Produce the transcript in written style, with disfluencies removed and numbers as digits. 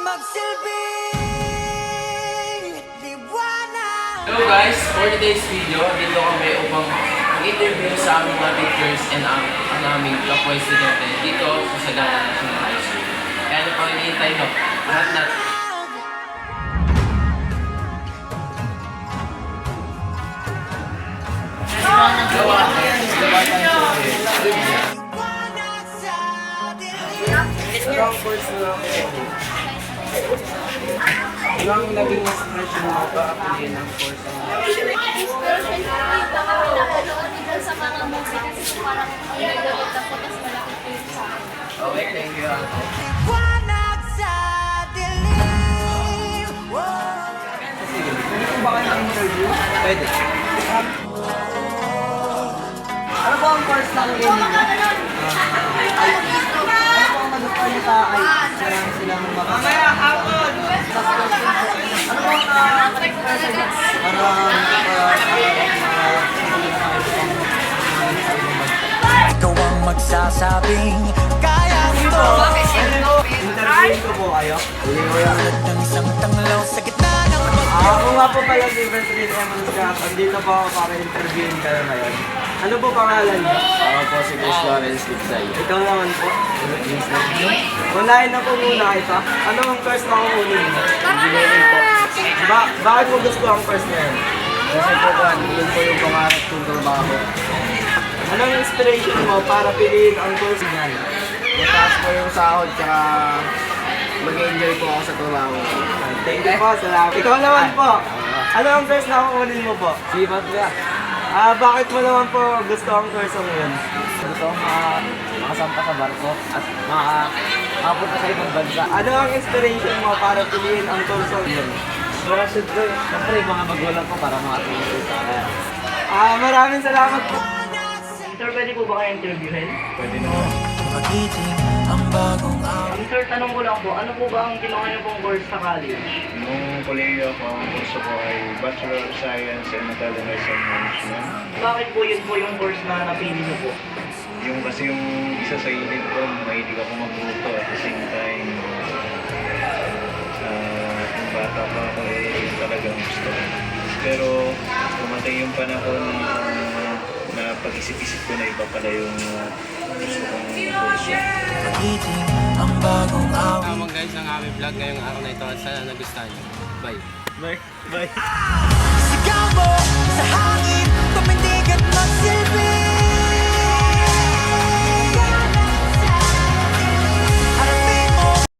Hello guys, for today's video, dito kami upang mag-interview sa aming mga teachers and ang aming kapwa estudyante dito sa Sagada National High School. Kaya ano pang hinihintay nyo? Lahat na. Ilang naging inspiration mo ba apiliin ng course ang Inspiration ko yung mga pinapanood ko dun sa mga musik kasi parang ang nagagod ako tapos malaki ko yung sa akin. Okay, thank you. Sige, pwede po ba kayo interview? Pwede. Ano po ang course ng gaming mo? Ano po ang mag-apply sa IELTS? Kailangan silang mamaya hapon! Ano po ang Ikaw ang magsasabing kaya ito. interviewin ko po kayo? Tulad ng isang tanglaw sa gitna ng Ako nga po pala si President Eman Scott. Andito po ako para interviewin kayo ngayon. Ano po pangalan niyo? Ako po si Chris Lawrence Ligsay. Ikaw naman po. Unahin na po muna kita. Ano ang course na kukunin mo? Engineering po. Bakit mo gusto ang course na yun? Kasi po yun po yung pangarap kong trabaho. Anong inspiration mo para piliin ang course niyan? Mataas po yung sahod, tsaka mag-enjoy po ako sa trabaho. Thank you po, salamat. Ikaw naman po. Ano ang course na kukunin mo po? Sipat ba? Bakit mo naman po gusto ang course na yun? Gusto ko makasampa sa barko at makapunta sa ibang bansa. Ano ang inspiration mo para piliin ang course na yun? Siyempre, mga magulang ko para makatulong ko sa kaya. Maraming salamat po. Sir, pwede po ba kayo interviewin? Pwede naman. magiting ang bagong araw. Sir, tanong ko lang po, ano po ba ang ginawa niyo pong course sa college? Nung kolehiyo ako, ang gusto ko ay Bachelor of Science in Hotel and Resort Management. Bakit po yun po yung course na napili niyo po? Yung kasi yung isa sa hilig ko, mahilig ako magluto at the same time, yung bata pa ako yun talagang gusto ko. Pero dumating yung panahon na pag-isip-isip ko na iba pala yung gusto kong kurso. Magiting ang bagong araw. Tamang guys ang aming vlog ngayong araw na ito at sana nagustuhan nyo. Bye! Bye. Sigaw mo sa hangin, tumindig at magsilbi.